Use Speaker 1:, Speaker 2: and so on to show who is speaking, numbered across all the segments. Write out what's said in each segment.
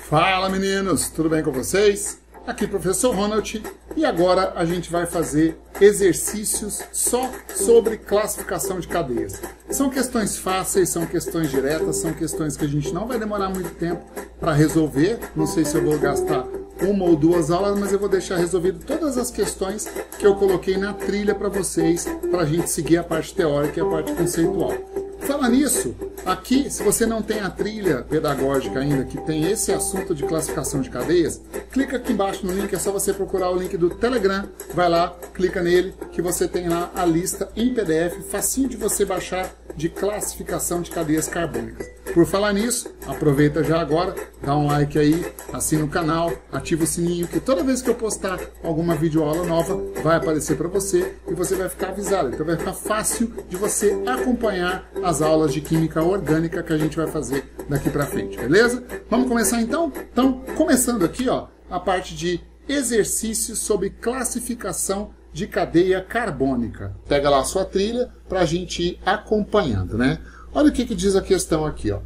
Speaker 1: Fala meninos, tudo bem com vocês? Aqui professor Ronald e agora a gente vai fazer exercícios só sobre classificação de cadeias. São questões fáceis, são questões diretas, são questões que a gente não vai demorar muito tempo para resolver. Não sei se eu vou gastar uma ou duas aulas, mas eu vou deixar resolvido todas as questões que eu coloquei na trilha para vocês, para a gente seguir a parte teórica e a parte conceitual. Falando nisso, aqui, se você não tem a trilha pedagógica ainda, que tem esse assunto de classificação de cadeias, clica aqui embaixo no link, é só você procurar o link do Telegram, vai lá, clica nele, que você tem lá a lista em PDF, facinho de você baixar, de classificação de cadeias carbônicas. Por falar nisso, aproveita já agora, dá um like aí, assina o canal, ativa o sininho, que toda vez que eu postar alguma videoaula nova, vai aparecer para você e você vai ficar avisado. Então vai ficar fácil de você acompanhar as aulas de química orgânica que a gente vai fazer daqui para frente, beleza? Vamos começar então? Então, começando aqui, ó, a parte de exercícios sobre classificação de cadeia carbônica. Pega lá a sua trilha para a gente ir acompanhando, né? Olha o que diz a questão aqui, ó.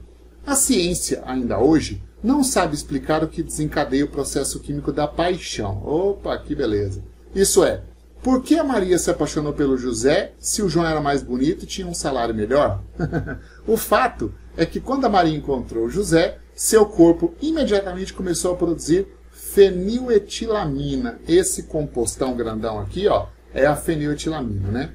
Speaker 1: A ciência, ainda hoje, não sabe explicar o que desencadeia o processo químico da paixão. Opa, que beleza. Isso é, por que a Maria se apaixonou pelo José se o João era mais bonito e tinha um salário melhor? O fato é que quando a Maria encontrou o José, seu corpo imediatamente começou a produzir feniletilamina. Esse compostão grandão aqui, ó, é a feniletilamina, né?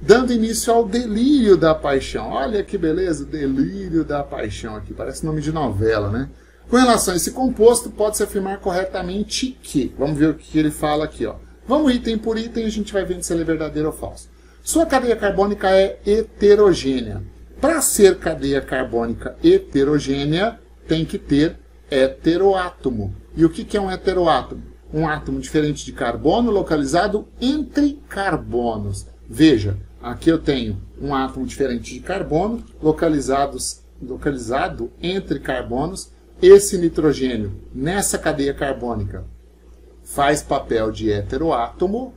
Speaker 1: Dando início ao delírio da paixão. Olha que beleza, delírio da paixão aqui. Parece nome de novela, né? Com relação a esse composto, pode-se afirmar corretamente que... Vamos ver o que ele fala aqui, ó. Vamos item por item e a gente vai vendo se ele é verdadeiro ou falso. Sua cadeia carbônica é heterogênea. Para ser cadeia carbônica heterogênea, tem que ter heteroátomo. E o que é um heteroátomo? Um átomo diferente de carbono localizado entre carbonos. Veja, aqui eu tenho um átomo diferente de carbono localizado entre carbonos. Esse nitrogênio, nessa cadeia carbônica, faz papel de heteroátomo.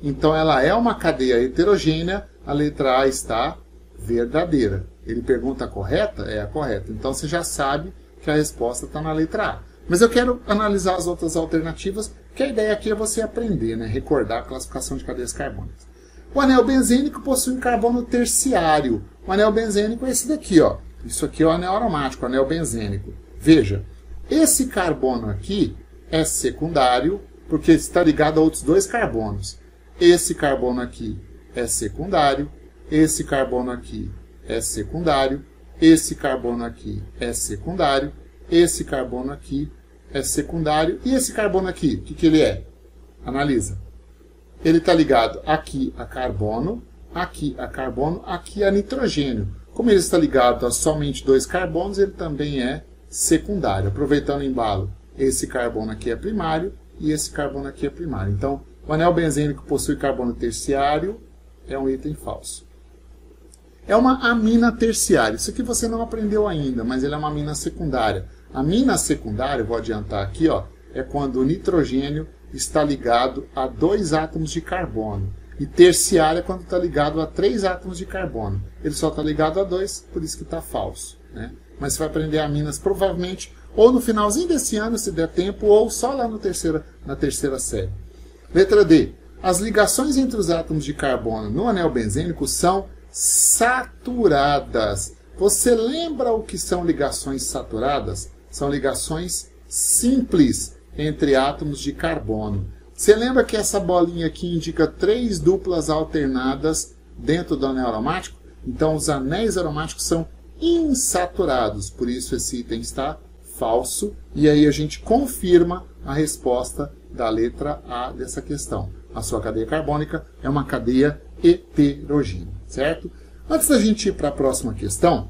Speaker 1: Então ela é uma cadeia heterogênea. A letra A está verdadeira. Ele pergunta a correta? É a correta. Então você já sabe que a resposta está na letra A. Mas eu quero analisar as outras alternativas, que a ideia aqui é você aprender, né? Recordar a classificação de cadeias carbônicas. O anel benzênico possui um carbono terciário. O anel benzênico é esse daqui, ó. Isso aqui é o anel aromático, o anel benzênico. Veja, esse carbono aqui é secundário, porque está ligado a outros dois carbonos. Esse carbono aqui é secundário, esse carbono aqui é secundário, esse carbono aqui é secundário, esse carbono aqui é secundário, e esse carbono aqui, o que ele é? Analisa. Ele está ligado aqui a carbono, aqui a nitrogênio. Como ele está ligado a somente dois carbonos, ele também é secundário. Aproveitando o embalo, esse carbono aqui é primário e esse carbono aqui é primário. Então, o anel benzênico possui carbono terciário, é um item falso. É uma amina terciária. Isso aqui você não aprendeu ainda, mas ele é uma amina secundária. A amina secundária, vou adiantar aqui, ó, é quando o nitrogênio está ligado a dois átomos de carbono. E terciária é quando está ligado a três átomos de carbono. Ele só está ligado a dois, por isso que está falso, né? Mas você vai aprender aminas provavelmente ou no finalzinho desse ano, se der tempo, ou só lá na terceira série. Letra D. As ligações entre os átomos de carbono no anel benzênico são saturadas. Você lembra o que são ligações saturadas? São ligações simples entre átomos de carbono. Você lembra que essa bolinha aqui indica três duplas alternadas dentro do anel aromático? Então os anéis aromáticos são insaturados, por isso esse item está falso. E aí a gente confirma a resposta da letra A dessa questão. A sua cadeia carbônica é uma cadeia heterogênea, certo? Antes da gente ir para a próxima questão,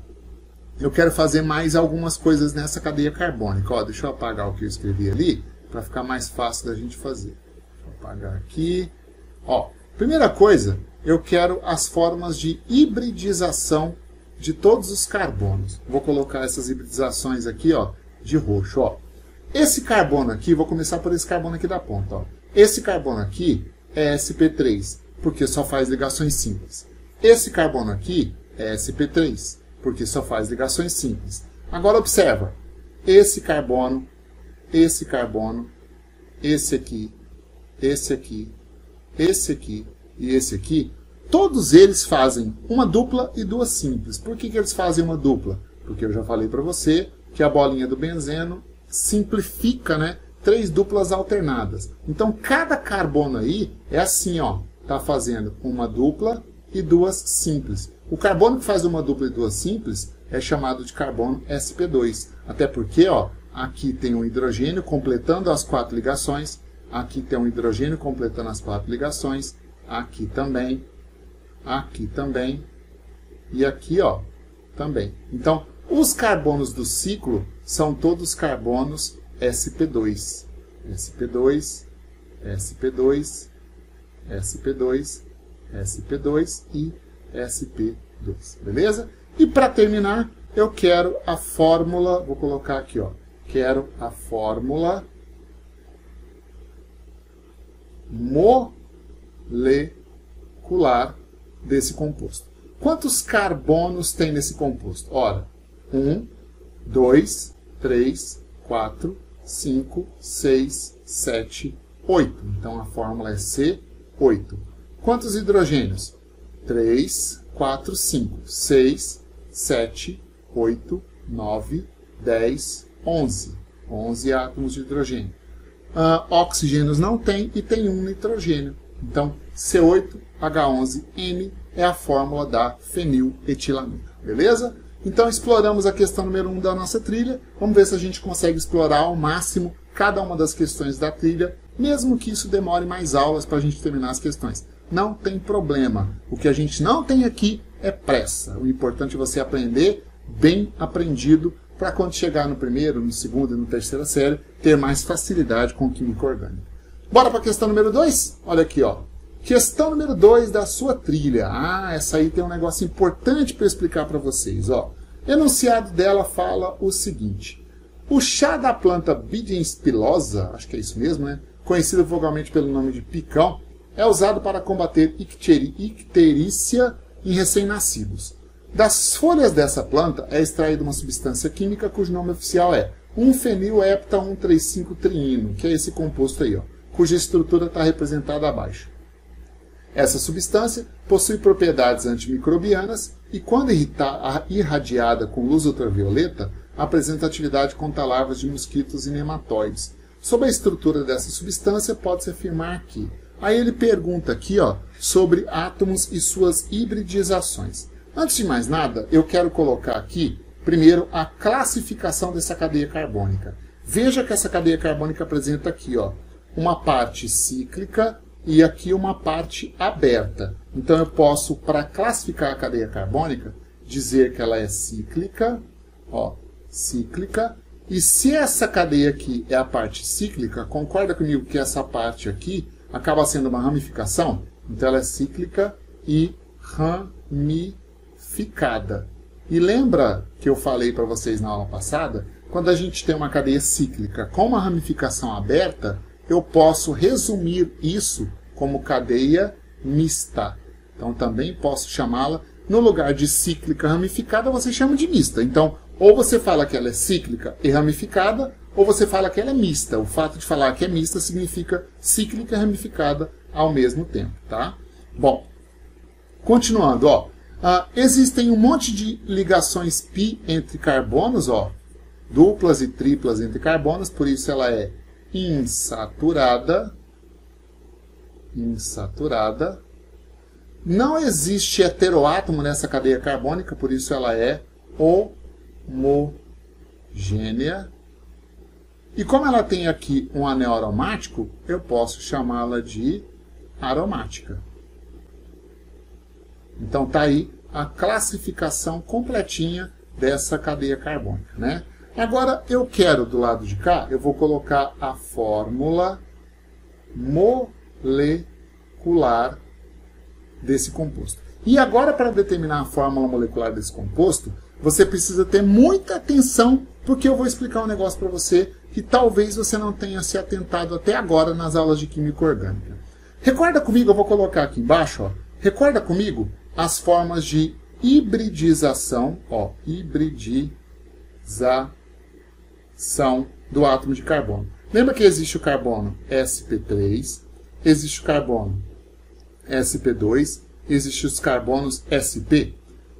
Speaker 1: eu quero fazer mais algumas coisas nessa cadeia carbônica. Ó, deixa eu apagar o que eu escrevi ali, para ficar mais fácil da gente fazer. Vou apagar aqui. Ó, primeira coisa, eu quero as formas de hibridização de todos os carbonos. Vou colocar essas hibridizações aqui, ó, de roxo. Ó. Esse carbono aqui, vou começar por esse carbono aqui da ponta. Ó. Esse carbono aqui é sp3, porque só faz ligações simples. Esse carbono aqui é sp3, porque só faz ligações simples. Agora observa, esse carbono esse carbono, esse aqui, esse aqui, esse aqui e esse aqui, todos eles fazem uma dupla e duas simples. Por que eles fazem uma dupla? Porque eu já falei para você que a bolinha do benzeno simplifica, né, 3 duplas alternadas. Então, cada carbono aí é assim, ó, tá fazendo uma dupla e duas simples. O carbono que faz uma dupla e duas simples é chamado de carbono sp2. Até porque, ó, aqui tem um hidrogênio completando as 4 ligações, aqui tem um hidrogênio completando as 4 ligações, aqui também, e aqui, ó, também. Então, os carbonos do ciclo são todos carbonos sp2. sp2, sp2, sp2, sp2 e sp2. Beleza? E para terminar, eu quero a fórmula, vou colocar aqui, ó, quero a fórmula molecular desse composto. Quantos carbonos tem nesse composto? Ora, 1, 2, 3, 4, 5, 6, 7, 8. Então a fórmula é C8. Quantos hidrogênios? 3, 4, 5, 6, 7, 8, 9, 10, 11. 11 átomos de hidrogênio. Oxigênios não tem e tem um nitrogênio. Então, C8H11N é a fórmula da feniletilamina. Beleza? Então, exploramos a questão número 1 da nossa trilha. Vamos ver se a gente consegue explorar ao máximo cada uma das questões da trilha, mesmo que isso demore mais aulas para a gente terminar as questões. Não tem problema. O que a gente não tem aqui é pressa. O importante é você aprender bem aprendido para quando chegar no primeiro, no segundo e no terceira série, ter mais facilidade com química orgânica. Bora para a questão número 2? Olha aqui, ó. Questão número 2 da sua trilha. Essa aí tem um negócio importante para explicar para vocês, ó. Enunciado dela fala o seguinte: o chá da planta Bidens pilosa, acho que é isso mesmo, né? Conhecido vulgarmente pelo nome de picão, é usado para combater icterícia em recém-nascidos. Das folhas dessa planta é extraída uma substância química cujo nome oficial é 1-fenil-hepta-135-triino, que é esse composto aí, ó, cuja estrutura está representada abaixo. Essa substância possui propriedades antimicrobianas e, quando irradiada com luz ultravioleta, apresenta atividade contra larvas de mosquitos e nematóides. Sobre a estrutura dessa substância, pode-se afirmar que... Aí ele pergunta aqui, ó, sobre átomos e suas hibridizações. Antes de mais nada, eu quero colocar aqui, primeiro, a classificação dessa cadeia carbônica. Veja que essa cadeia carbônica apresenta aqui, ó, uma parte cíclica e aqui uma parte aberta. Então eu posso, para classificar a cadeia carbônica, dizer que ela é cíclica, ó, cíclica. E se essa cadeia aqui é a parte cíclica, concorda comigo que essa parte aqui acaba sendo uma ramificação? Então ela é cíclica e ramificada. E lembra que eu falei para vocês na aula passada? Quando a gente tem uma cadeia cíclica com uma ramificação aberta, eu posso resumir isso como cadeia mista. Então também posso chamá-la, no lugar de cíclica ramificada, você chama de mista. Então, ou você fala que ela é cíclica e ramificada, ou você fala que ela é mista. O fato de falar que é mista significa cíclica e ramificada ao mesmo tempo, tá? Bom, continuando, ó. Existem um monte de ligações pi entre carbonos, ó, duplas e triplas entre carbonos, por isso ela é insaturada. Insaturada. Não existe heteroátomo nessa cadeia carbônica, por isso ela é homogênea. E como ela tem aqui um anel aromático, eu posso chamá-la de aromática. Então tá aí a classificação completinha dessa cadeia carbônica, né? Agora eu quero, do lado de cá, eu vou colocar a fórmula molecular desse composto. E agora, para determinar a fórmula molecular desse composto, você precisa ter muita atenção, porque eu vou explicar um negócio para você que talvez você não tenha se atentado até agora nas aulas de química orgânica. Recorda comigo, eu vou colocar aqui embaixo, ó, recorda comigo as formas de hibridização, ó, hibridização são do átomo de carbono. Lembra que existe o carbono sp3, existe o carbono sp2, existem os carbonos sp.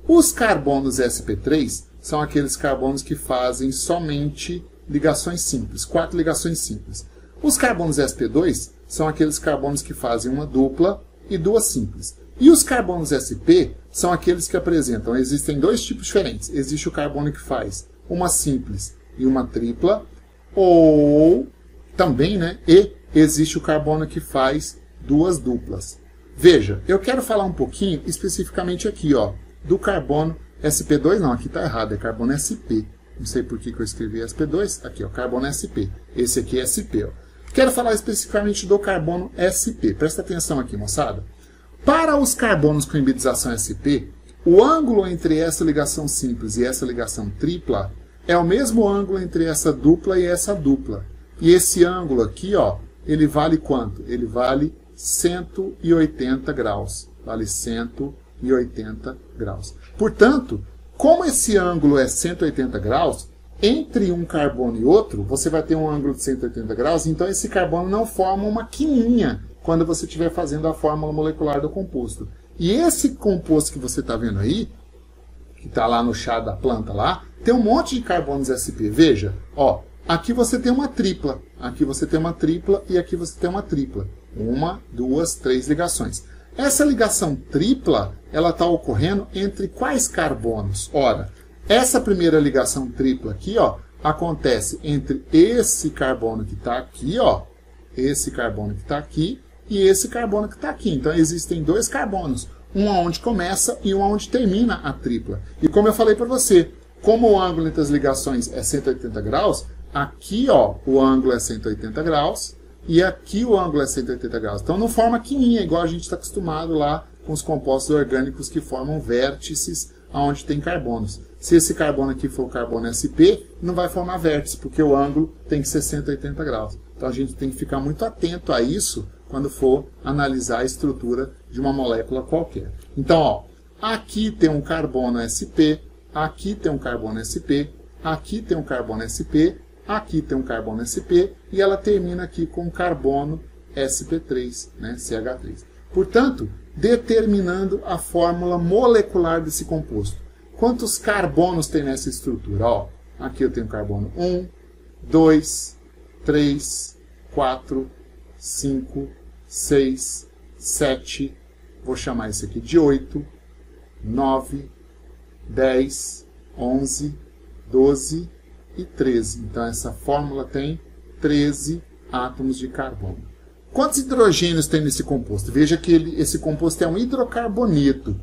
Speaker 1: Os carbonos sp3 são aqueles carbonos que fazem somente ligações simples, 4 ligações simples. Os carbonos sp2 são aqueles carbonos que fazem uma dupla e 2 simples. E os carbonos sp são aqueles que apresentam, existem 2 tipos diferentes. Existe o carbono que faz uma simples e uma tripla, ou também, né, e existe o carbono que faz 2 duplas. Veja, eu quero falar um pouquinho especificamente aqui, ó, do carbono sp2, não, aqui está errado, é carbono sp. Não sei por que eu escrevi sp2, aqui, ó, carbono sp. Esse aqui é sp, ó. Quero falar especificamente do carbono sp. Presta atenção aqui, moçada. Para os carbonos com hibridização sp, o ângulo entre essa ligação simples e essa ligação tripla é o mesmo ângulo entre essa dupla e essa dupla. E esse ângulo aqui, ó, ele vale quanto? Ele vale 180 graus. Vale 180 graus. Portanto, como esse ângulo é 180 graus, entre um carbono e outro, você vai ter um ângulo de 180 graus, então esse carbono não forma uma quininha quando você estiver fazendo a fórmula molecular do composto. E esse composto que você está vendo aí, que está lá no chá da planta lá, tem um monte de carbonos sp. Veja, ó, aqui você tem uma tripla, aqui você tem uma tripla e aqui você tem uma tripla. 1, 2, 3 ligações. Essa ligação tripla, ela está ocorrendo entre quais carbonos? Ora, essa primeira ligação tripla aqui, ó, acontece entre esse carbono que está aqui, ó, esse carbono que está aqui e esse carbono que está aqui. Então, existem 2 carbonos, um onde começa e um onde termina a tripla. E como eu falei para você, como o ângulo entre as ligações é 180 graus, aqui, ó, o ângulo é 180 graus e aqui o ângulo é 180 graus. Então, não forma quininha, igual a gente está acostumado lá com os compostos orgânicos que formam vértices onde tem carbonos. Se esse carbono aqui for o carbono sp, não vai formar vértice, porque o ângulo tem que ser 180 graus. Então, a gente tem que ficar muito atento a isso quando for analisar a estrutura de uma molécula qualquer. Então, ó, aqui tem um carbono sp, aqui tem um carbono sp, aqui tem um carbono sp, aqui tem um carbono sp, e ela termina aqui com carbono sp3, né, CH3. Portanto, determinando a fórmula molecular desse composto. Quantos carbonos tem nessa estrutura? Ó, aqui eu tenho carbono 1, 2, 3, 4, 5, 6, 7, vou chamar isso aqui de 8, 9, 10, 11, 12 e 13. Então, essa fórmula tem 13 átomos de carbono. Quantos hidrogênios tem nesse composto? Veja que esse composto é um hidrocarboneto.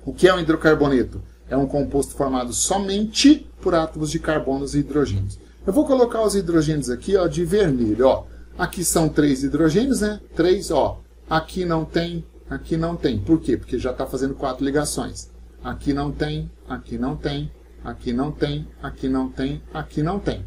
Speaker 1: O que é um hidrocarboneto? É um composto formado somente por átomos de carbonos e hidrogênios. Eu vou colocar os hidrogênios aqui, ó, de vermelho. Ó. Aqui são 3 hidrogênios, né? 3, ó. Aqui não tem, aqui não tem. Por quê? Porque já está fazendo 4 ligações. Aqui não tem, aqui não tem, aqui não tem, aqui não tem, aqui não tem.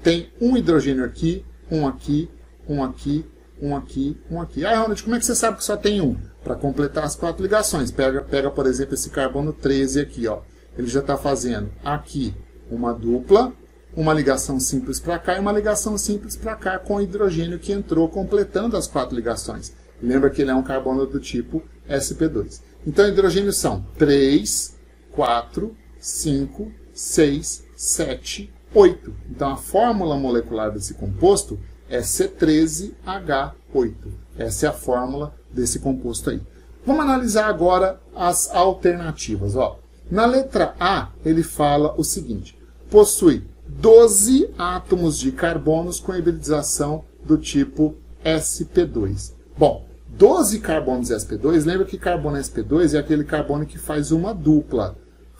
Speaker 1: Tem um hidrogênio aqui, um aqui, um aqui, um aqui, um aqui. Ah, Ronald, como é que você sabe que só tem um? Para completar as 4 ligações. Pega, por exemplo, esse carbono 13 aqui, ó. Ele já está fazendo aqui uma dupla, uma ligação simples para cá e uma ligação simples para cá com o hidrogênio que entrou completando as 4 ligações. Lembra que ele é um carbono do tipo sp2. Então, hidrogênios são 3, 4, 5, 6, 7, 8. Então, a fórmula molecular desse composto é C13H8. Essa é a fórmula desse composto aí. Vamos analisar agora as alternativas. Ó. Na letra A, ele fala o seguinte. Possui 12 átomos de carbonos com hibridização do tipo sp2. Bom, 12 carbonos sp2, lembra que carbono sp2 é aquele carbono que faz uma dupla.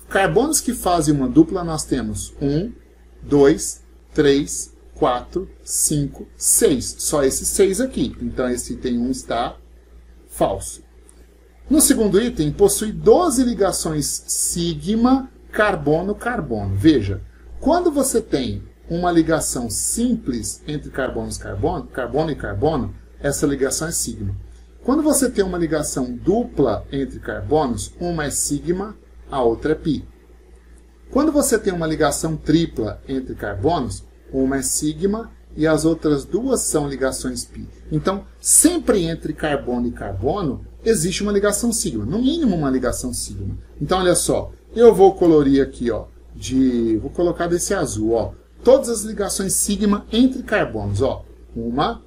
Speaker 1: Carbonos que fazem uma dupla nós temos 1, 2, 3, 4, 5, 6. Só esses 6 aqui. Então, esse item 1 está falso. No segundo item, possui 12 ligações sigma carbono-carbono. Veja, quando você tem uma ligação simples entre carbono e carbono, essa ligação é sigma. Quando você tem uma ligação dupla entre carbonos, uma é sigma, a outra é pi. Quando você tem uma ligação tripla entre carbonos, Uma é sigma e as outras duas são ligações π. Então, sempre entre carbono e carbono, existe uma ligação sigma. No mínimo uma ligação sigma. Então, olha só. Eu vou colorir aqui, ó. Vou colocar desse azul, ó. Todas as ligações sigma entre carbonos, ó. 1,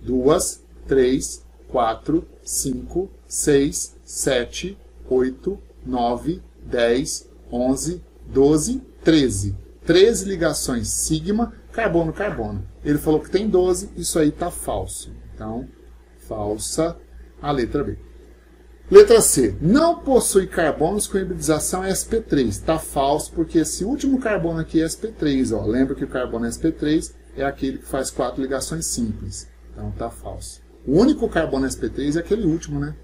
Speaker 1: 2, 3, 4, 5, 6, 7, 8, 9, 10, 11, 12, 13. 13 ligações sigma, carbono, carbono. Ele falou que tem 12, isso aí está falso. Então, falsa a letra B. Letra C. Não possui carbonos com hibridização sp3. Está falso, porque esse último carbono aqui é sp3. Ó. Lembra que o carbono sp3 é aquele que faz 4 ligações simples. Então, está falso. O único carbono sp3 é aquele último, né?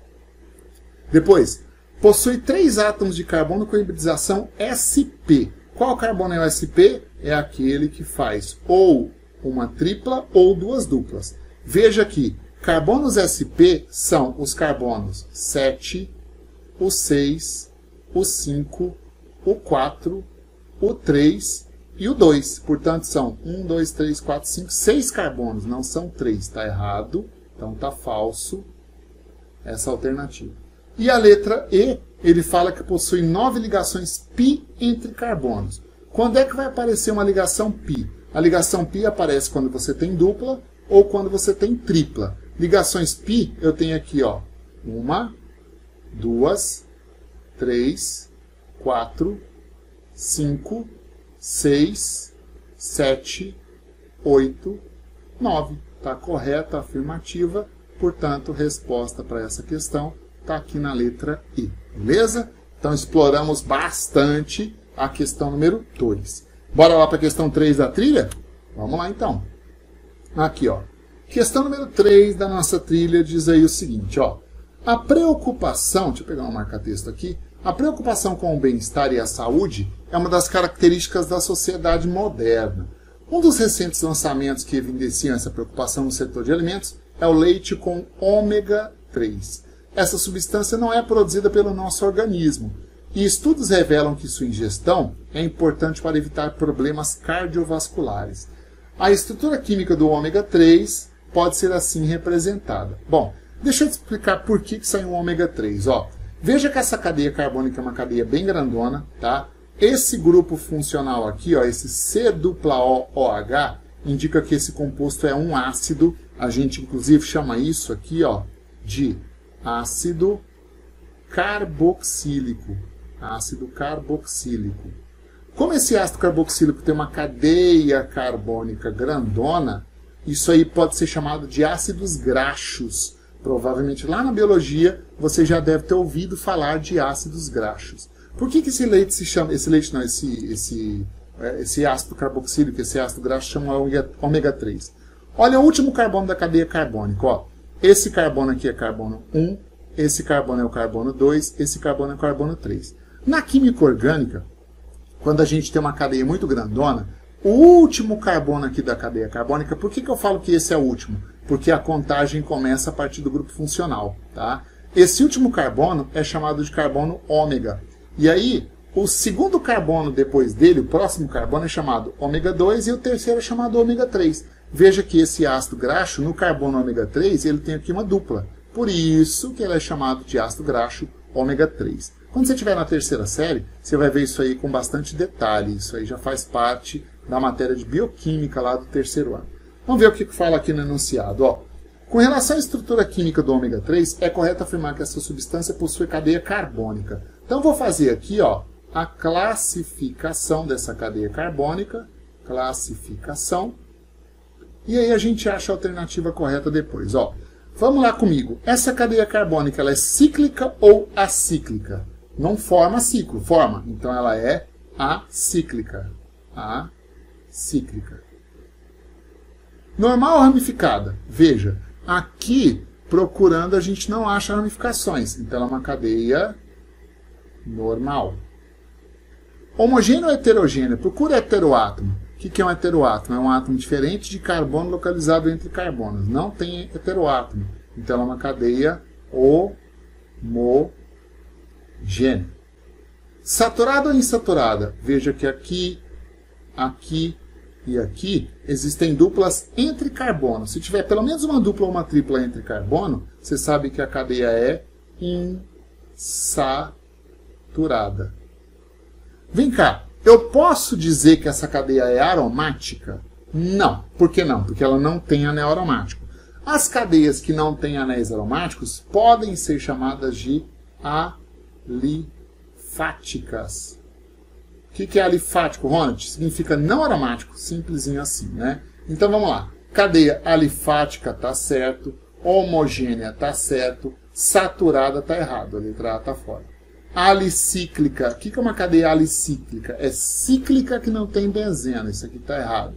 Speaker 1: Depois, possui 3 átomos de carbono com hibridização sp. Qual carbono é o sp? É aquele que faz ou uma tripla ou 2 duplas. Veja aqui, carbonos sp são os carbonos 7, o 6, o 5, o 4, o 3 e o 2. Portanto, são 1, 2, 3, 4, 5, 6 carbonos, não são 3. Está errado, então está falso essa alternativa. E a letra E, ele fala que possui 9 ligações π entre carbonos. Quando é que vai aparecer uma ligação π? A ligação π aparece quando você tem dupla ou quando você tem tripla. Ligações π eu tenho aqui, ó, 1, 2, 3, 4, 5, 6, 7, 8, 9. Está correta, afirmativa. Portanto, resposta para essa questão está aqui na letra E. Beleza? Então, exploramos bastante a questão número 2. Bora lá para a questão 3 da trilha? Vamos lá, então. Aqui, ó. Questão número 3 da nossa trilha diz aí o seguinte, ó. A preocupação, deixa eu pegar um marca-texto aqui. A preocupação com o bem-estar e a saúde é uma das características da sociedade moderna. Um dos recentes lançamentos que evidenciam essa preocupação no setor de alimentos é o leite com ômega 3. Essa substância não é produzida pelo nosso organismo, e estudos revelam que sua ingestão é importante para evitar problemas cardiovasculares. A estrutura química do ômega 3 pode ser assim representada. Bom, deixa eu te explicar por que saiu um ômega 3. Ó, veja que essa cadeia carbônica é uma cadeia bem grandona, tá? Esse grupo funcional aqui, ó, esse COOH, indica que esse composto é um ácido. A gente, inclusive, chama isso aqui, ó, de ácido carboxílico. Ácido carboxílico. Como esse ácido carboxílico tem uma cadeia carbônica grandona, isso aí pode ser chamado de ácidos graxos. Provavelmente lá na biologia você já deve ter ouvido falar de ácidos graxos. Por que esse leite se chama, esse ácido carboxílico, esse ácido graxo chama ômega 3? Olha o último carbono da cadeia carbônica, ó. Esse carbono aqui é carbono 1, esse carbono é o carbono 2, esse carbono é o carbono 3. Na química orgânica, quando a gente tem uma cadeia muito grandona, o último carbono aqui da cadeia carbônica, por que eu falo que esse é o último? Porque a contagem começa a partir do grupo funcional, tá? Esse último carbono é chamado de carbono ômega. E aí, o segundo carbono depois dele, o próximo carbono, é chamado ômega 2 e o terceiro é chamado ômega 3. Veja que esse ácido graxo, no carbono ômega 3, ele tem aqui uma dupla. Por isso que ele é chamado de ácido graxo ômega 3. Quando você estiver na terceira série, você vai ver isso aí com bastante detalhe. Isso aí já faz parte da matéria de bioquímica lá do terceiro ano. Vamos ver o que fala aqui no enunciado. Ó. Com relação à estrutura química do ômega 3, é correto afirmar que essa substância possui cadeia carbônica. Então, vou fazer aqui, ó, a classificação dessa cadeia carbônica. Classificação. E aí a gente acha a alternativa correta depois. Ó. Vamos lá comigo. Essa cadeia carbônica, ela é cíclica ou acíclica? Não forma ciclo, forma. Então, ela é acíclica. Acíclica. Normal ou ramificada? Veja, aqui, procurando, a gente não acha ramificações. Então, ela é uma cadeia normal. Homogênea ou heterogênea? Procura heteroátomo. O que é um heteroátomo? É um átomo diferente de carbono localizado entre carbonos. Não tem heteroátomo. Então, ela é uma cadeia homogênea. Saturada ou insaturada? Veja que aqui e aqui existem duplas entre carbono. Se tiver pelo menos uma dupla ou uma tripla entre carbono, você sabe que a cadeia é insaturada. Vem cá, eu posso dizer que essa cadeia é aromática? Não. Por que não? Porque ela não tem anel aromático. As cadeias que não têm anéis aromáticos podem ser chamadas de alifáticas. O que é alifático, Ronald? Significa não aromático, simplesinho assim, né? Então vamos lá. Cadeia alifática está certo, homogênea está certo, saturada está errado, a letra A está fora. Alicíclica. O que é uma cadeia alicíclica? É cíclica que não tem benzeno, isso aqui está errado.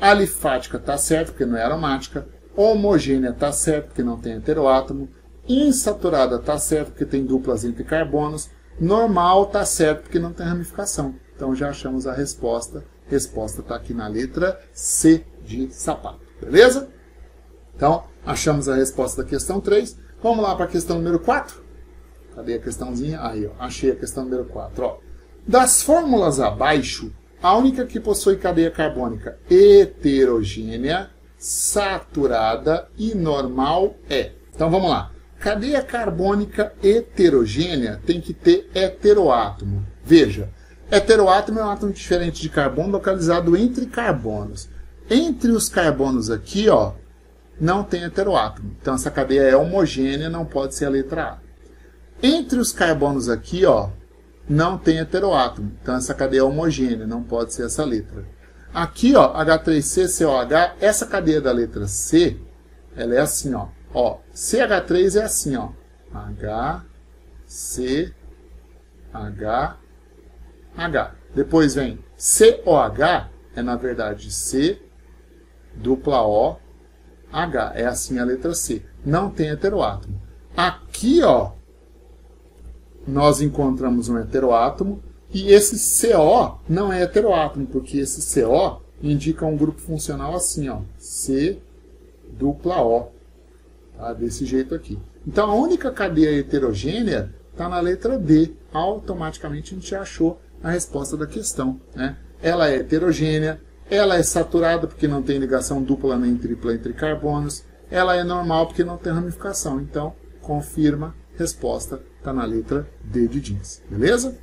Speaker 1: Alifática está certo, porque não é aromática. Homogênea está certo, porque não tem heteroátomo. Insaturada está certo, porque tem duplas entre carbonos. Normal está certo, porque não tem ramificação. Então já achamos a resposta. A resposta está aqui na letra C de sapato. Beleza? Então, achamos a resposta da questão 3. Vamos lá para a questão número 4. Cadê a questãozinha? Aí, ó, achei a questão número 4. Ó. Das fórmulas abaixo, a única que possui cadeia carbônica heterogênea, saturada e normal é. Então vamos lá. Cadeia carbônica heterogênea tem que ter heteroátomo. Veja, heteroátomo é um átomo diferente de carbono localizado entre carbonos. Entre os carbonos aqui, ó, não tem heteroátomo. Então essa cadeia é homogênea, não pode ser a letra A. Entre os carbonos aqui, ó, não tem heteroátomo. Então essa cadeia é homogênea, não pode ser essa letra. Aqui, ó, H3CCOH, essa cadeia da letra C, ela é assim, ó. Ó, CH3 é assim, ó. H, C, H, H. Depois vem COH, é na verdade C, dupla O, H. É assim a letra C. Não tem heteroátomo. Aqui, ó, nós encontramos um heteroátomo. E esse CO não é heteroátomo, porque esse CO indica um grupo funcional assim, ó. C, dupla O. Tá? Desse jeito aqui. Então, a única cadeia heterogênea está na letra D. Automaticamente, a gente achou a resposta da questão, né? Ela é heterogênea, ela é saturada, porque não tem ligação dupla nem tripla entre carbonos. Ela é normal, porque não tem ramificação. Então, confirma, resposta está na letra D de jeans. Beleza?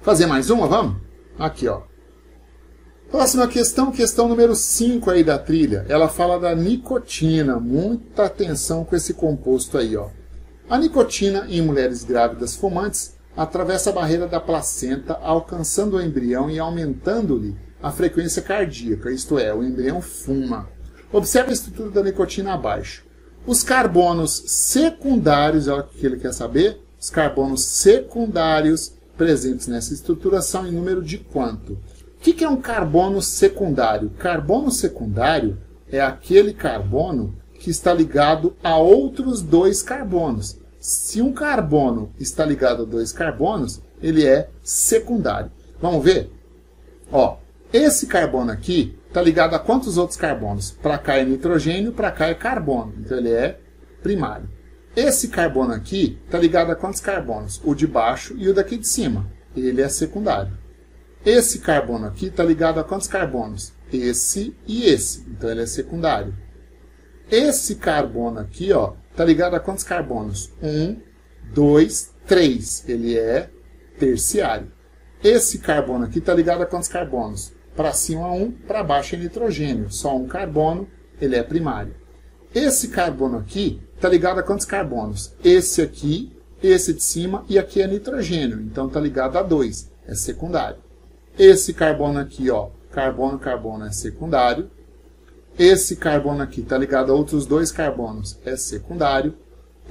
Speaker 1: Fazer mais uma, vamos? Aqui, ó. Próxima questão, questão número 5 aí da trilha. Ela fala da nicotina. Muita atenção com esse composto aí, ó. A nicotina em mulheres grávidas fumantes atravessa a barreira da placenta, alcançando o embrião e aumentando-lhe a frequência cardíaca, isto é, o embrião fuma. Observe a estrutura da nicotina abaixo. Os carbonos secundários, olha o que ele quer saber, os carbonos secundários presentes nessa estrutura são em número de quanto? O que é um carbono secundário? Carbono secundário é aquele carbono que está ligado a outros dois carbonos. Se um carbono está ligado a dois carbonos, ele é secundário. Vamos ver? Ó, esse carbono aqui está ligado a quantos outros carbonos? Para cá é nitrogênio, para cá é carbono. Então ele é primário. Esse carbono aqui está ligado a quantos carbonos? O de baixo e o daqui de cima. Ele é secundário. Esse carbono aqui está ligado a quantos carbonos? Esse e esse. Então ele é secundário. Esse carbono aqui, ó, está ligado a quantos carbonos? 1, 2, 3. Ele é terciário. Esse carbono aqui está ligado a quantos carbonos? Para cima 1, para baixo é nitrogênio. Só um carbono, ele é primário. Esse carbono aqui está ligado a quantos carbonos? Esse aqui, esse de cima e aqui é nitrogênio. Então está ligado a 2, é secundário. Esse carbono aqui, ó, carbono, carbono é secundário. Esse carbono aqui está ligado a outros dois carbonos, é secundário.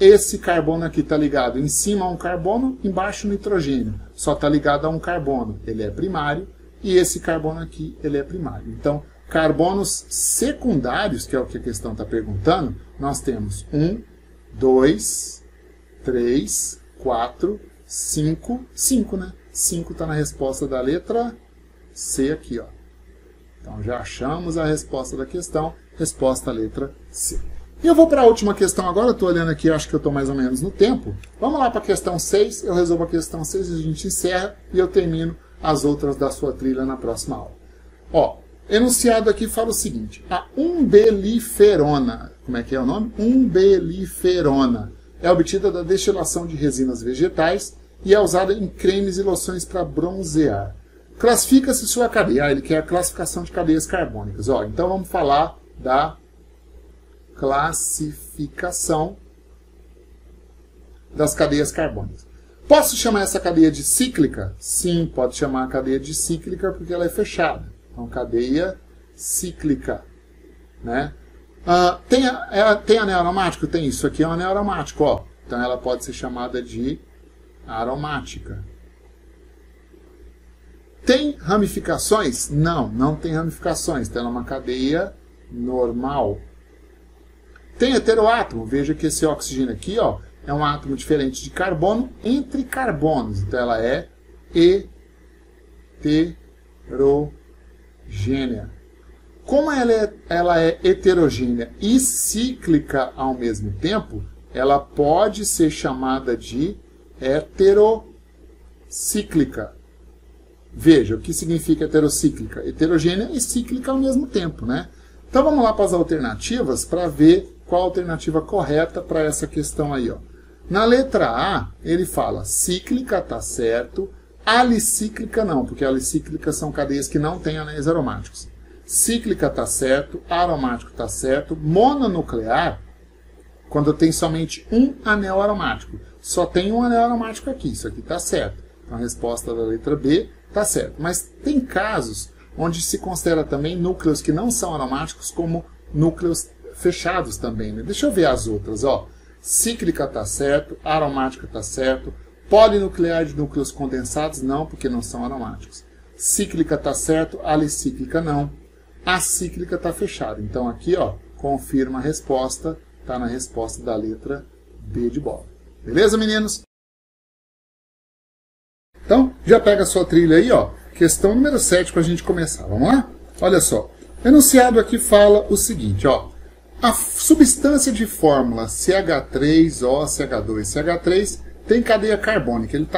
Speaker 1: Esse carbono aqui está ligado em cima a um carbono, embaixo nitrogênio. Só está ligado a um carbono, ele é primário. E esse carbono aqui, ele é primário. Então, carbonos secundários, que é o que a questão está perguntando, nós temos 1, 2, 3, 4, 5, 5, né? 5 está na resposta da letra C aqui, ó. Então, já achamos a resposta da questão. Resposta letra C. E eu vou para a última questão agora. Estou olhando aqui, acho que eu estou mais ou menos no tempo. Vamos lá para a questão 6. Eu resolvo a questão 6 e a gente encerra. E eu termino as outras da sua trilha na próxima aula. Ó, Enunciado aqui fala o seguinte: a umbeliferona, como é que é o nome? Umbeliferona é obtida da destilação de resinas vegetais e é usada em cremes e loções para bronzear. Classifica-se sua cadeia. Ele quer a classificação de cadeias carbônicas. Então vamos falar da classificação das cadeias carbônicas. Posso chamar essa cadeia de cíclica? Sim, pode chamar a cadeia de cíclica porque ela é fechada. Então, cadeia cíclica. Né? Tem anel aromático? Tem. Isso aqui é um anel aromático. Então, ela pode ser chamada de aromática. Tem ramificações? Não, não tem ramificações. Então, ela é uma cadeia normal. Tem heteroátomo? Veja que esse oxigênio aqui é um átomo diferente de carbono entre carbonos. Então, ela é heterogênea. Como ela é heterogênea e cíclica ao mesmo tempo, ela pode ser chamada de heterocíclica. Veja, o que significa heterocíclica? Heterogênea e cíclica ao mesmo tempo, né? Então vamos lá para as alternativas para ver qual a alternativa correta para essa questão aí. Na letra A, ele fala cíclica está certo, alicíclica não, porque alicíclicas são cadeias que não têm anéis aromáticos. Cíclica está certo, aromático está certo, mononuclear, quando tem somente um anel aromático. Só tem um anel aromático aqui, isso aqui está certo. Então a resposta da letra B está certo. Mas tem casos onde se considera também núcleos que não são aromáticos como núcleos fechados também. Né? Deixa eu ver as outras. Cíclica está certo, aromática está certo, polinuclear de núcleos condensados não, porque não são aromáticos. Cíclica está certo, alicíclica não. Acíclica está fechada. Então aqui, confirma a resposta, está na resposta da letra B de bola. Beleza, meninos? Então, já pega a sua trilha aí, questão número 7 para a gente começar. Vamos lá? Olha só. O enunciado aqui fala o seguinte, a substância de fórmula CH3OCH2CH3 tem cadeia carbônica. Ele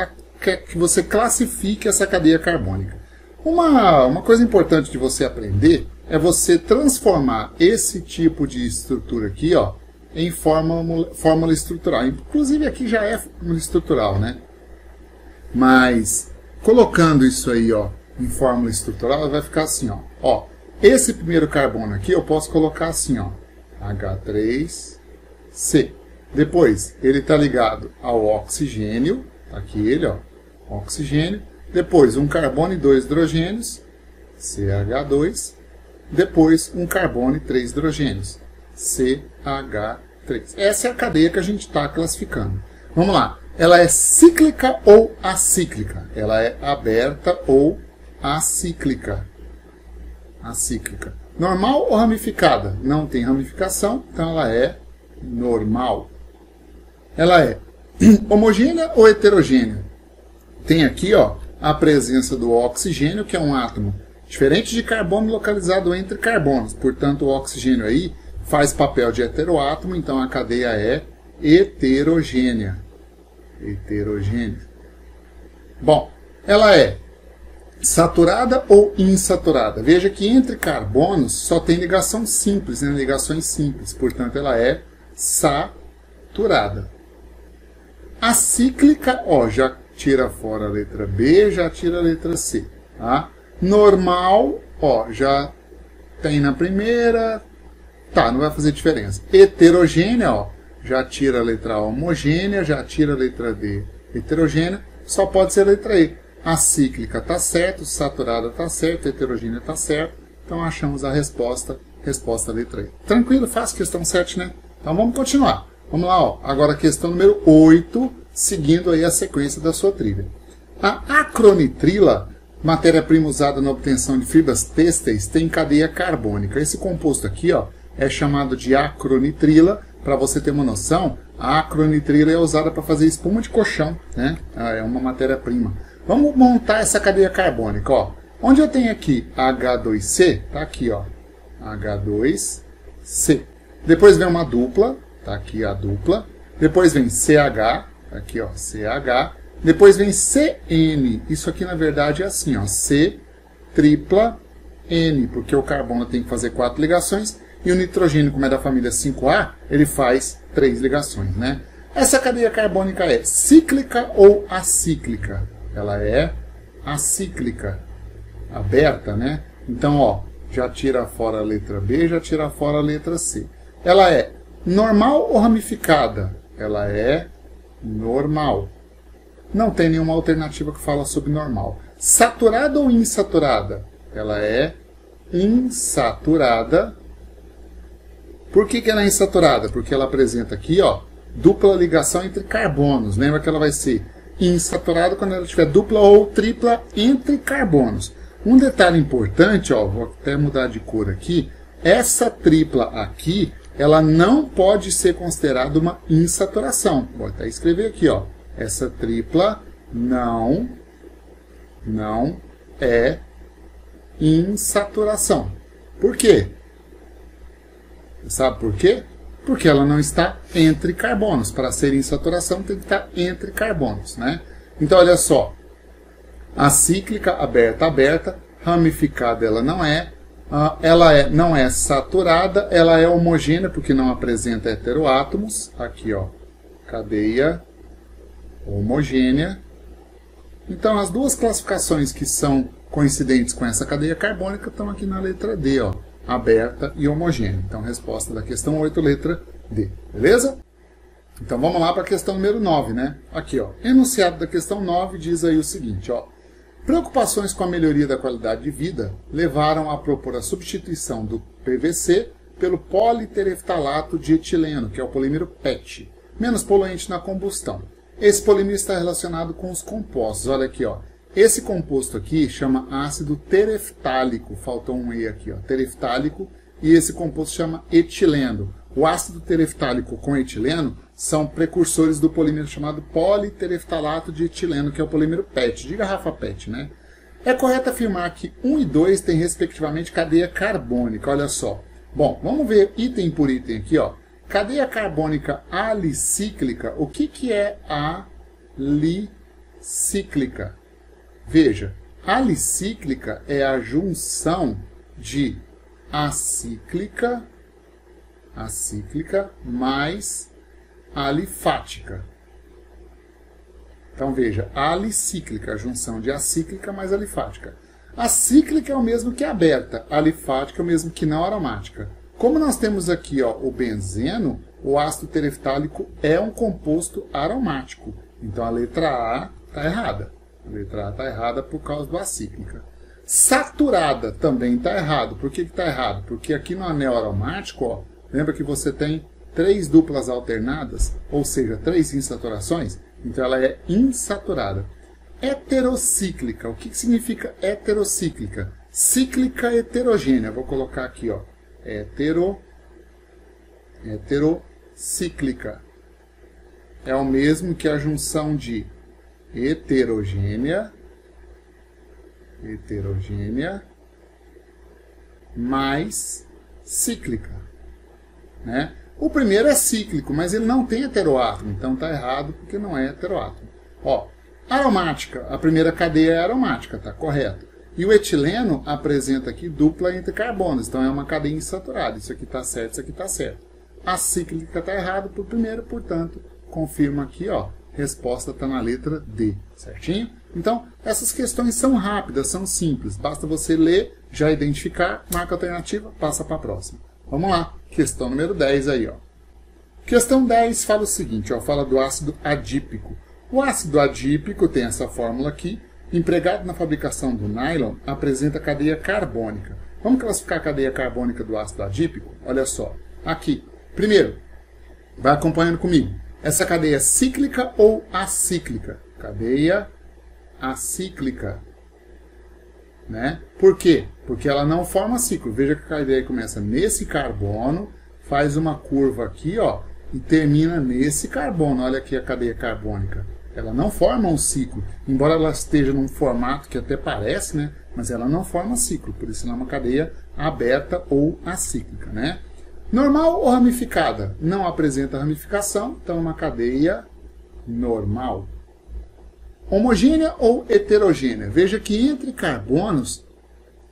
Speaker 1: quer que você classifique essa cadeia carbônica. Uma coisa importante de você aprender é você transformar esse tipo de estrutura aqui, em fórmula estrutural. Inclusive aqui já é fórmula estrutural, né? Mas colocando isso aí, em fórmula estrutural, vai ficar assim, esse primeiro carbono aqui eu posso colocar assim, H3C. Depois, ele está ligado ao oxigênio, tá aqui ele, oxigênio. Depois, um carbono e 2 hidrogênios, CH2. Depois, um carbono e 3 hidrogênios, CH3. Essa é a cadeia que a gente está classificando. Vamos lá. Ela é cíclica ou acíclica? Ela é aberta ou acíclica? Acíclica. Normal ou ramificada? Não tem ramificação, então ela é normal. Ela é homogênea ou heterogênea? Tem aqui a presença do oxigênio, que é um átomo diferente de carbono localizado entre carbonos. Portanto, o oxigênio aí faz papel de heteroátomo, então a cadeia é heterogênea. Heterogênea. Bom, ela é saturada ou insaturada? Veja que entre carbonos só tem ligação simples, né? Ligações simples. Portanto, ela é saturada. Acíclica, já tira fora a letra B, já tira a letra C. Tá? Normal, já tem na primeira. Tá, não vai fazer diferença. Heterogênea, já tira a letra A, homogênea, já tira a letra D, heterogênea. Só pode ser a letra E. Acíclica está certo, saturada está certo, heterogênea está certo. Então achamos a resposta letra E. Tranquilo, fácil, questão 7, né? Então vamos continuar. Vamos lá, agora a questão número 8, seguindo aí a sequência da sua trilha. A acronitrila, matéria-prima usada na obtenção de fibras têxteis, tem cadeia carbônica. Esse composto aqui, é chamado de acronitrila. Para você ter uma noção, a acronitrila é usada para fazer espuma de colchão, né? É uma matéria-prima. Vamos montar essa cadeia carbônica, Onde eu tenho aqui H2C, tá aqui, H2C. Depois vem uma dupla, tá aqui a dupla. Depois vem CH, tá aqui, CH. Depois vem CN. Isso aqui na verdade é assim, C tripla N, porque o carbono tem que fazer 4 ligações, e o nitrogênio, como é da família 5A, ele faz 3 ligações, né? Essa cadeia carbônica é cíclica ou acíclica? Ela é acíclica, aberta, né? Então, ó, já tira fora a letra B, já tira fora a letra C. Ela é normal ou ramificada? Ela é normal. Não tem nenhuma alternativa que fala sobre normal. Saturada ou insaturada? Ela é insaturada. Por que ela é insaturada? Porque ela apresenta aqui, ó, dupla ligação entre carbonos. Lembra que ela vai ser insaturada quando ela tiver dupla ou tripla entre carbonos. Um detalhe importante, ó, vou até mudar de cor aqui. Essa tripla aqui, ela não pode ser considerada uma insaturação. Vou até escrever aqui, ó. Essa tripla não é insaturação. Por quê? Sabe por quê? Porque ela não está entre carbonos. Para ser insaturação tem que estar entre carbonos, né? Então, olha só. Acíclica, aberta, aberta. Ramificada ela não é. Não é saturada. Ela é homogênea porque não apresenta heteroátomos. Aqui, ó. Cadeia homogênea. Então, as duas classificações que são coincidentes com essa cadeia carbônica estão aqui na letra D, ó. Aberta e homogênea. Então, resposta da questão 8, letra D. Beleza? Então, vamos lá para a questão número 9, né? Aqui, ó. Enunciado da questão 9 diz aí o seguinte, ó. Preocupações com a melhoria da qualidade de vida levaram a propor a substituição do PVC pelo politereftalato de etileno, que é o polímero PET, menos poluente na combustão. Esse polímero está relacionado com os compostos. Olha aqui, ó. Esse composto aqui chama ácido tereftálico. Faltou um E aqui, ó. Tereftálico. E esse composto chama etileno. O ácido tereftálico com etileno são precursores do polímero chamado politereftalato de etileno, que é o polímero PET, de garrafa PET, né? É correto afirmar que 1 e 2 têm, respectivamente, cadeia carbônica. Olha só. Bom, vamos ver item por item aqui, ó. Cadeia carbônica alicíclica. O que é alicíclica? Veja, alicíclica é a junção de acíclica mais alifática. Então veja, alicíclica, a junção de acíclica mais alifática. Acíclica é o mesmo que aberta, alifática é o mesmo que não aromática. Como nós temos aqui, ó, o benzeno, o ácido tereftálico é um composto aromático. Então a letra A está errada. A letra A está errada por causa do acíclica. Saturada também está errado. Por que está errado? Porque aqui no anel aromático, ó, lembra que você tem 3 duplas alternadas, ou seja, 3 insaturações? Então ela é insaturada. Heterocíclica. O que significa heterocíclica? Cíclica heterogênea. Vou colocar aqui, ó. Heterocíclica. É o mesmo que a junção de heterogênea mais cíclica, né? O primeiro é cíclico, mas ele não tem heteroátomo, então está errado porque não é heteroátomo. Ó, aromática, a primeira cadeia é aromática, tá correto. E o etileno apresenta aqui dupla entre carbonos, então é uma cadeia insaturada. Isso aqui está certo, isso aqui está certo. A cíclica está errado por primeiro, portanto, confirma aqui, ó, resposta está na letra D, certinho? Então, essas questões são rápidas, são simples. Basta você ler, já identificar, marca a alternativa, passa para a próxima. Vamos lá, questão número 10 aí, ó. Questão 10 fala o seguinte, ó, fala do ácido adípico. O ácido adípico tem essa fórmula aqui, empregado na fabricação do nylon, apresenta cadeia carbônica. Vamos classificar a cadeia carbônica do ácido adípico? Olha só, aqui. Primeiro, vai acompanhando comigo. Essa cadeia é cíclica ou acíclica? Cadeia acíclica, né? Por quê? Porque ela não forma ciclo. Veja que a cadeia começa nesse carbono, faz uma curva aqui, ó, e termina nesse carbono. Olha aqui a cadeia carbônica. Ela não forma um ciclo, embora ela esteja num formato que até parece, né? Mas ela não forma ciclo, por isso ela é uma cadeia aberta ou acíclica, né? Normal ou ramificada? Não apresenta ramificação, então é uma cadeia normal. Homogênea ou heterogênea? Veja que entre carbonos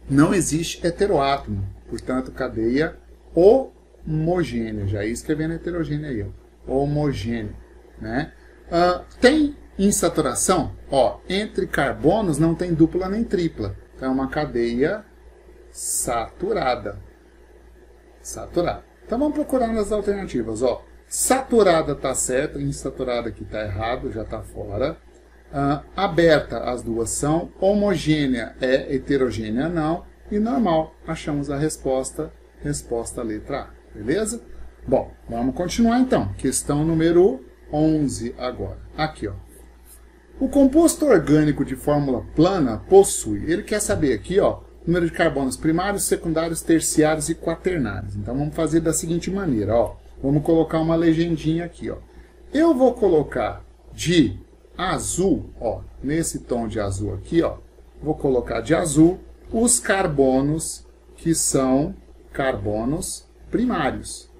Speaker 1: Não existe heteroátomo, portanto, cadeia homogênea. Já ia escrevendo heterogênea aí, ó. Homogênea, né? Tem insaturação? Ó, entre carbonos não tem dupla nem tripla. Então é uma cadeia saturada. Saturada. Então vamos procurar nas alternativas. Ó, saturada está certa, insaturada aqui está errado, já está fora. Aberta, as duas são. Homogênea é heterogênea, não. E normal, achamos a resposta letra A. Beleza? Bom, vamos continuar então. Questão número 11 agora. Aqui, ó. O composto orgânico de fórmula plana possui, ele quer saber aqui, ó, número de carbonos primários, secundários, terciários e quaternários. Então vamos fazer da seguinte maneira, ó. Vamos colocar uma legendinha aqui, ó. Eu vou colocar de azul, ó, nesse tom de azul aqui, ó. Vou colocar de azul os carbonos que são carbonos primários.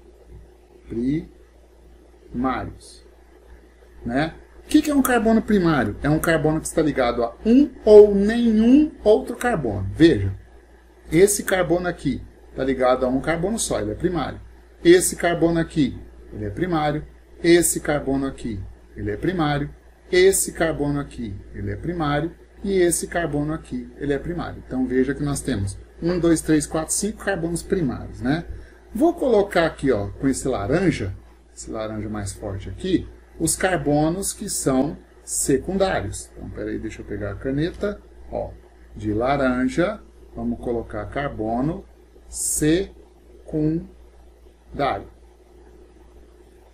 Speaker 1: Primários, né? O que é um carbono primário? É um carbono que está ligado a um ou nenhum outro carbono. Veja, esse carbono aqui está ligado a um carbono só, ele é primário. Esse carbono aqui, ele é primário. Esse carbono aqui, ele é primário. Esse carbono aqui, ele é primário. E esse carbono aqui, ele é primário. Então veja que nós temos 1, 2, 3, 4, 5 carbonos primários, né? Vou colocar aqui, ó, com esse laranja mais forte aqui, os carbonos que são secundários. Então, peraí, deixa eu pegar a caneta. Ó, de laranja, vamos colocar carbono secundário.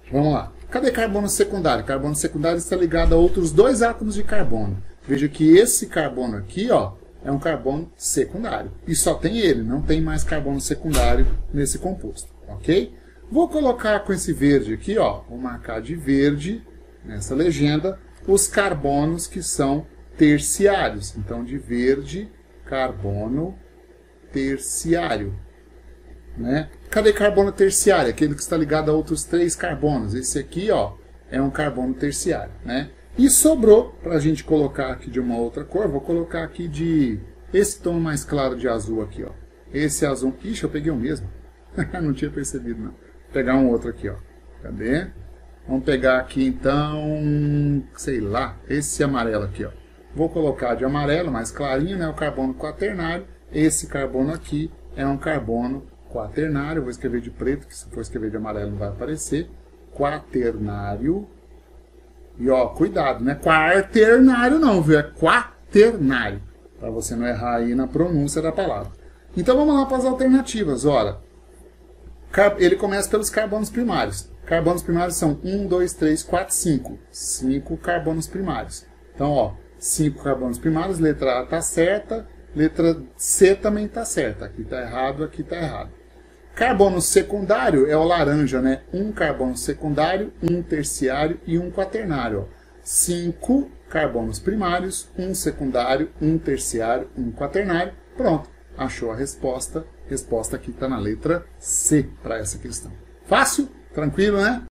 Speaker 1: Vamos lá. Cadê carbono secundário? Carbono secundário está ligado a outros 2 átomos de carbono. Veja que esse carbono aqui, ó, é um carbono secundário. E só tem ele, não tem mais carbono secundário nesse composto, ok? Vou colocar com esse verde aqui, ó, vou marcar de verde, nessa legenda, os carbonos que são terciários. Então, de verde, carbono terciário, né? Cadê carbono terciário? Aquele que está ligado a outros 3 carbonos. Esse aqui, ó, é um carbono terciário, né? E sobrou, para a gente colocar aqui de uma outra cor, vou colocar aqui de esse tom mais claro de azul aqui, ó. Esse azul... Ixi, eu peguei o mesmo. Não tinha percebido, não. Vou pegar um outro aqui, ó. Cadê? Vamos pegar aqui, então, sei lá, esse amarelo aqui, ó. Vou colocar de amarelo, mais clarinho, né? O carbono quaternário. Esse carbono aqui é um carbono quaternário. Vou escrever de preto, que se for escrever de amarelo não vai aparecer. Quaternário. E ó, cuidado, não é quaternário não, viu? É quaternário. Para você não errar aí na pronúncia da palavra. Então vamos lá para as alternativas. Ora, ele começa pelos carbonos primários. Carbonos primários são 1, 2, 3, 4, 5. 5 carbonos primários. Então, ó, 5 carbonos primários, letra A está certa, letra C também está certa. Aqui está errado, aqui está errado. Carbono secundário é o laranja, né? 1 carbono secundário, 1 terciário e 1 quaternário. 5 carbonos primários, 1 secundário, 1 terciário, 1 quaternário. Pronto, achou a resposta. Resposta aqui está na letra C para essa questão. Fácil? Tranquilo, né?